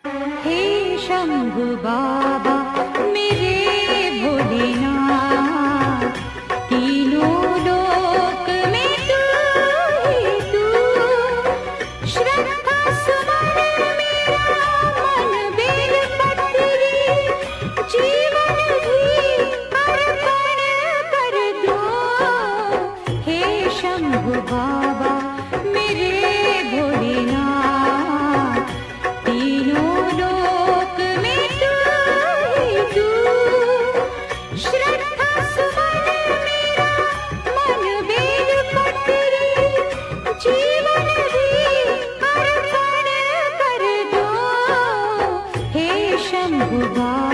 हे शंभु बाबा मेरे भोलेनाथ, तीनों लोक में तू ही तू। श्रद्धा सुमन मेरा मन बेल पत्री, जीवन भी अर्पण कर दो। हे शंभु बाबा मेरे भोलेनाथ, तीनों लोक में तू ही तू। श्रद्धा सुमन मेरा मन बेल पत्री, जीवन भी अर्पण कर दो। हे शंभु बाबा